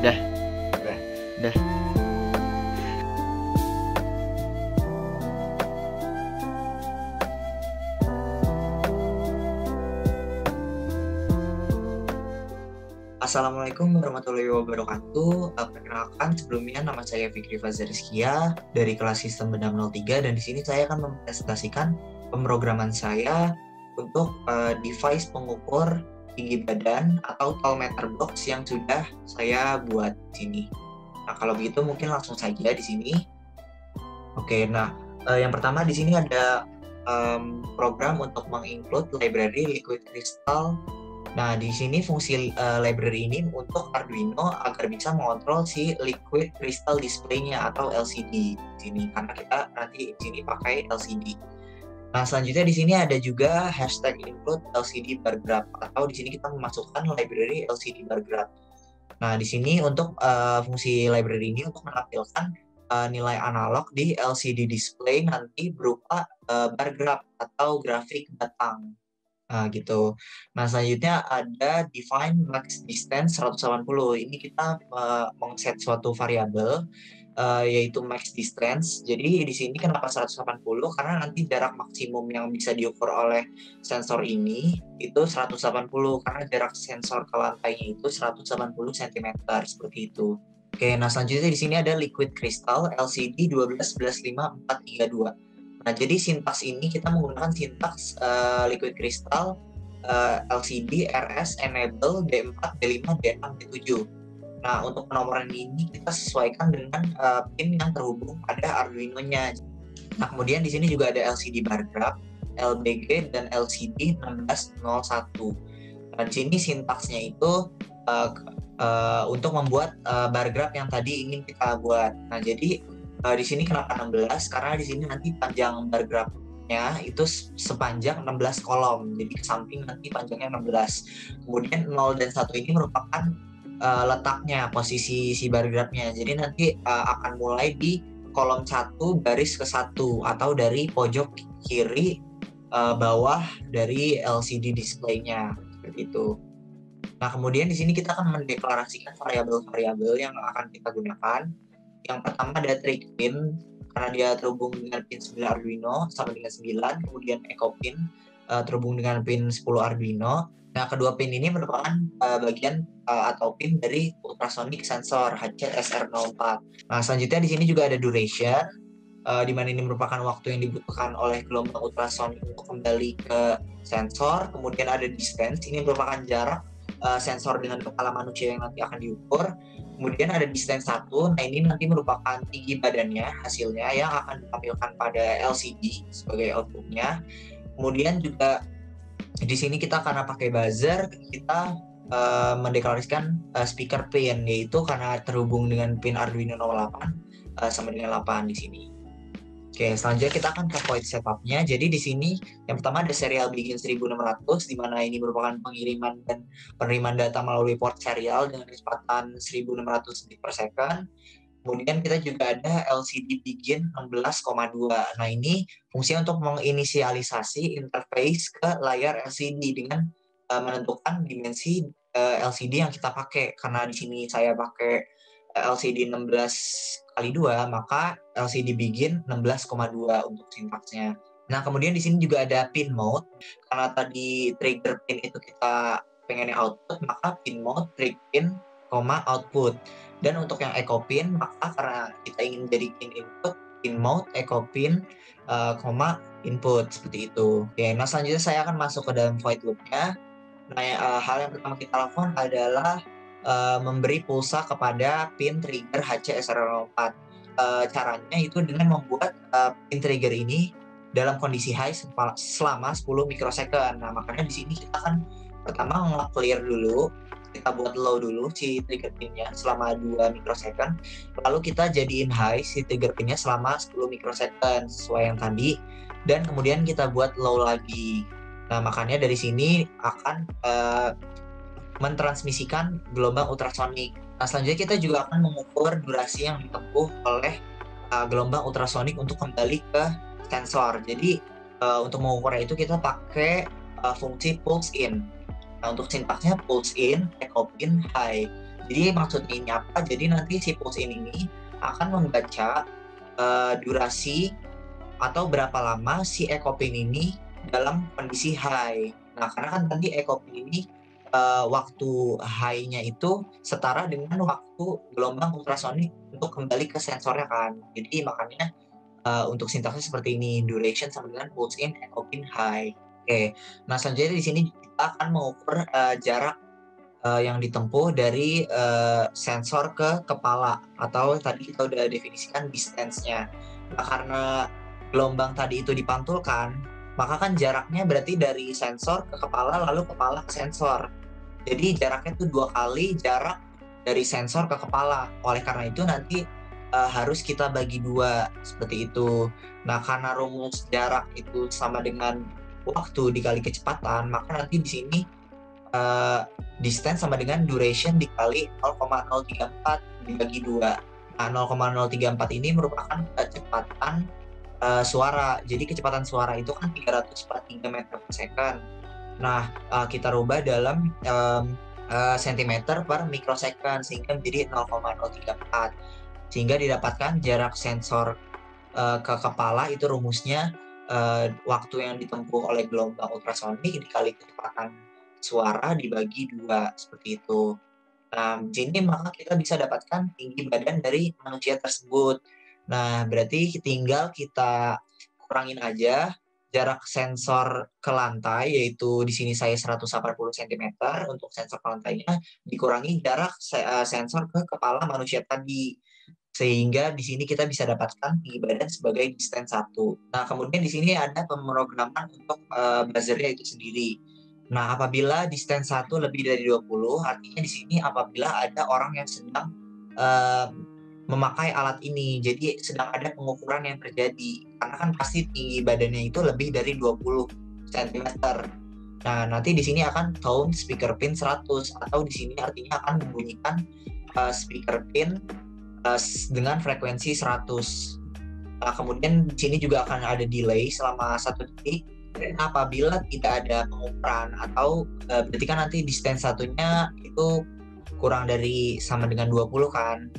Dah, Udah. dah. Assalamualaikum warahmatullahi wabarakatuh. Perkenalkan sebelumnya nama saya Fikri Fazar Rizkia dari kelas Sistem Benam 03 dan di sini saya akan mempresentasikan pemrograman saya untuk device pengukur tinggi badan atau tall meter box yang sudah saya buat di sini. Nah, kalau begitu mungkin langsung saja di sini. Oke, nah yang pertama di sini ada program untuk menginclude library Liquid Crystal. Nah, di sini fungsi library ini untuk Arduino agar bisa mengontrol si Liquid Crystal Display-nya atau LCD di sini karena kita nanti di sini pakai LCD. Nah, selanjutnya di sini ada juga hashtag include LCD bar graph atau di sini kita memasukkan library LCD bar graph. Nah, di sini untuk fungsi library ini untuk menampilkan nilai analog di LCD display nanti berupa bar graph atau grafik batang. Nah, gitu. Nah, selanjutnya ada define max distance 180. Ini kita meng-set suatu variabel yaitu max distance. Jadi di sini kenapa 180? Karena nanti jarak maksimum yang bisa diukur oleh sensor ini itu 180 karena jarak sensor ke lantainya itu 180 cm seperti itu. Oke, nah selanjutnya di sini ada liquid crystal LCD 12 11 5 4 3 2. Nah, jadi sintaks ini kita menggunakan sintaks liquid crystal LCD RS enable D4 D5 D6 D7. Nah, untuk penomoran ini kita sesuaikan dengan pin yang terhubung pada Arduino-nya. Nah, kemudian di sini juga ada LCD bar graph, LBG dan LCD 1601. Nah, di sini sintaksnya itu untuk membuat bar graph yang tadi ingin kita buat. Nah, jadi di sini kenapa 16? Karena di sini nanti panjang bar graph-nya itu sepanjang 16 kolom. Jadi ke samping nanti panjangnya 16. Kemudian 0 dan 1 ini merupakan letaknya, posisi si bar graph-nya. Jadi nanti akan mulai di kolom 1 baris ke 1 atau dari pojok kiri bawah dari LCD display-nya seperti itu. Nah, kemudian di sini kita akan mendeklarasikan variabel-variabel yang akan kita gunakan. Yang pertama ada trig pin karena dia terhubung dengan pin 9 Arduino sama dengan 9, kemudian echo pin terhubung dengan pin 10 Arduino. Nah, kedua pin ini merupakan bagian atau pin dari ultrasonic sensor HCSR04. Nah, selanjutnya di sini juga ada duration di mana ini merupakan waktu yang dibutuhkan oleh gelombang ultrasonic untuk kembali ke sensor. Kemudian ada distance, ini merupakan jarak sensor dengan kepala manusia yang nanti akan diukur. Kemudian ada distance 1, nah ini nanti merupakan tinggi badannya hasilnya yang akan ditampilkan pada LCD sebagai outputnya. Kemudian juga di sini kita karena pakai buzzer, kita mendeklarasikan speaker pin, yaitu karena terhubung dengan pin Arduino 08 sama dengan 8 di sini. Oke, selanjutnya kita akan ke point setupnya. Jadi di sini yang pertama ada serial begin 1600, di mana ini merupakan pengiriman dan penerimaan data melalui port serial dengan kecepatan 1600 bit per second. Kemudian kita juga ada LCD begin 16,2. Nah, ini fungsinya untuk menginisialisasi interface ke layar LCD dengan menentukan dimensi LCD yang kita pakai. Karena di sini saya pakai LCD 16x2, maka LCD begin 16,2 untuk sintaksnya. Nah, kemudian di sini juga ada pin mode. Karena tadi trigger pin itu kita pengennya output, maka pin mode, trigger pin, output. Dan untuk yang echo pin, maka karena kita ingin jadikan input, pin mode, echo pin, input, seperti itu. Oke, nah selanjutnya saya akan masuk ke dalam void loop-nya. Nah, hal yang pertama kita lakukan adalah memberi pulsa kepada pin trigger HCSR04. Caranya itu dengan membuat pin trigger ini dalam kondisi high selama 10 mikrosecond. Nah, makanya di sini kita akan pertama nge-clear dulu, kita buat low dulu si trigger pinnya selama 2 mikrosecond, lalu kita jadiin high si trigger pinnya selama 10 mikrosecond sesuai yang tadi, dan kemudian kita buat low lagi. Nah, makanya dari sini akan mentransmisikan gelombang ultrasonik. Nah, selanjutnya kita juga akan mengukur durasi yang ditempuh oleh gelombang ultrasonik untuk kembali ke sensor. Jadi untuk mengukurnya itu kita pakai fungsi pulse in. Nah, untuk sintaksnya pulse in, echo pin, high. Jadi maksudnya ini apa? Jadi nanti si pulse ini akan membaca durasi atau berapa lama si ekopin ini dalam kondisi high. Nah, karena kan tadi ekopin ini waktu high-nya itu setara dengan waktu gelombang ultrasonik untuk kembali ke sensornya kan. Jadi makanya untuk sintaksnya seperti ini, duration sama dengan pulse in ekopin high. Oke, nah selanjutnya di sini kita akan mengukur jarak yang ditempuh dari sensor ke kepala, atau tadi kita udah definisikan distance-nya. Nah, karena gelombang tadi itu dipantulkan, maka kan jaraknya berarti dari sensor ke kepala lalu kepala ke sensor. Jadi jaraknya itu 2 kali jarak dari sensor ke kepala. Oleh karena itu nanti harus kita bagi 2 seperti itu. Nah, karena rumus jarak itu sama dengan waktu dikali kecepatan, maka nanti di sini distance sama dengan duration dikali 0,034 dibagi 2. Nah, 0,034 ini merupakan kecepatan suara. Jadi kecepatan suara itu kan 343 meter per second. Nah, kita rubah dalam sentimeter per mikrosecond sehingga menjadi 0,034. Sehingga didapatkan jarak sensor ke kepala itu rumusnya waktu yang ditempuh oleh gelombang ultrasonik dikali kecepatan suara dibagi 2 seperti itu. Nah, di sini maka kita bisa dapatkan tinggi badan dari manusia tersebut. Nah, berarti tinggal kita kurangin aja jarak sensor ke lantai, yaitu di sini saya 180 cm untuk sensor ke lantainya, dikurangi jarak sensor ke kepala manusia tadi. Sehingga di sini kita bisa dapatkan tinggi badan sebagai distance 1. Nah, kemudian di sini ada pemrograman untuk buzzernya itu sendiri. Nah, apabila distance 1 lebih dari 20, artinya di sini apabila ada orang yang sedang memakai alat ini. Jadi sedang ada pengukuran yang terjadi. Karena kan pasti tinggi badannya itu lebih dari 20 cm. Nah, nanti di sini akan tone speaker pin 100, atau di sini artinya akan membunyikan speaker pin dengan frekuensi 100. Nah, kemudian di sini juga akan ada delay selama 1 detik. Apabila tidak ada pengukuran, atau berarti kan nanti distance satunya itu kurang dari sama dengan 20 kan.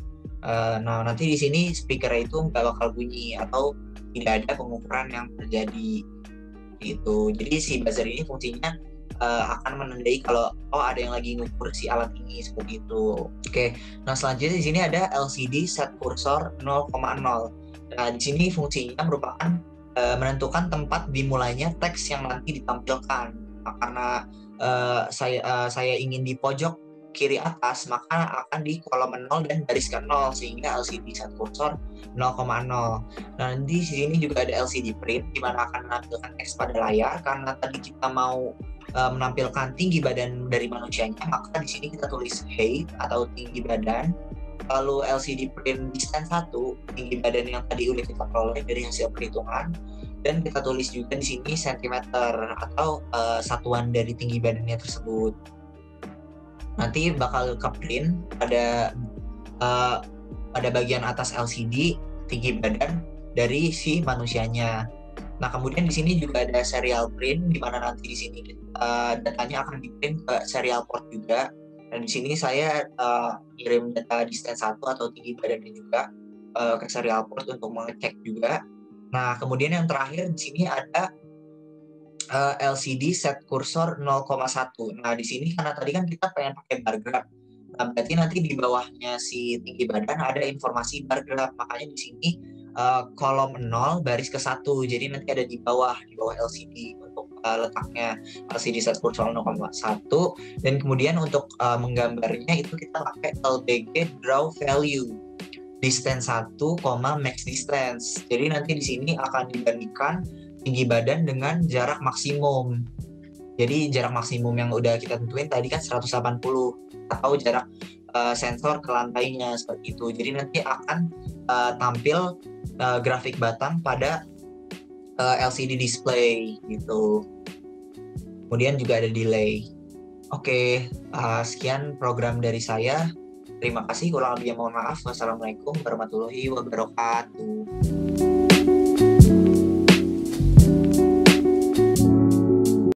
Nah, nanti di sini speaker itu nggak bakal bunyi atau tidak ada pengukuran yang terjadi gitu. Jadi si buzzer ini fungsinya akan menandai kalau ada yang lagi ngukur si alat ini seperti itu. Oke. Nah, selanjutnya di sini ada LCD set cursor 0,0. Nah, di sini fungsinya merupakan menentukan tempat dimulainya teks yang nanti ditampilkan. Nah, karena saya ingin di pojok kiri atas, maka akan di kolom 0 dan baris ke 0, sehingga LCD set cursor 0,0. Nah, di sini juga ada LCD print di mana akan menampilkan teks pada layar. Karena tadi kita mau menampilkan tinggi badan dari manusianya, maka di sini kita tulis height atau tinggi badan. Lalu LCD print distance 1, tinggi badan yang tadi udah kita peroleh dari hasil perhitungan, dan kita tulis juga di sini sentimeter atau satuan dari tinggi badannya tersebut. Nanti bakal ke print pada bagian atas LCD tinggi badan dari si manusianya. Nah, kemudian di sini juga ada serial print, di mana nanti di sini datanya akan di print ke serial port juga. Dan di sini saya kirim data distance 1 atau tinggi badannya juga ke serial port untuk mengecek juga. Nah, kemudian yang terakhir di sini ada LCD set cursor 0,1. Nah, di sini karena tadi kan kita pengen pakai bar graph. Nah, berarti nanti di bawahnya si tinggi badan ada informasi bar graph. Makanya di sini kolom 0 baris ke 1. Jadi nanti ada di bawah LCD untuk letaknya LCD set cursor 0,1. Dan kemudian untuk menggambarnya itu kita pakai LBG draw value distance 1, max distance. Jadi nanti di sini akan dibandingkan tinggi badan dengan jarak maksimum. Jadi jarak maksimum yang udah kita tentuin tadi kan 180, atau jarak sensor ke lantainya seperti itu. Jadi nanti akan tampil grafik batang pada LCD display gitu. Kemudian juga ada delay. Oke, sekian program dari saya. Terima kasih, kurang lebihnya mohon maaf. Wassalamualaikum warahmatullahi wabarakatuh.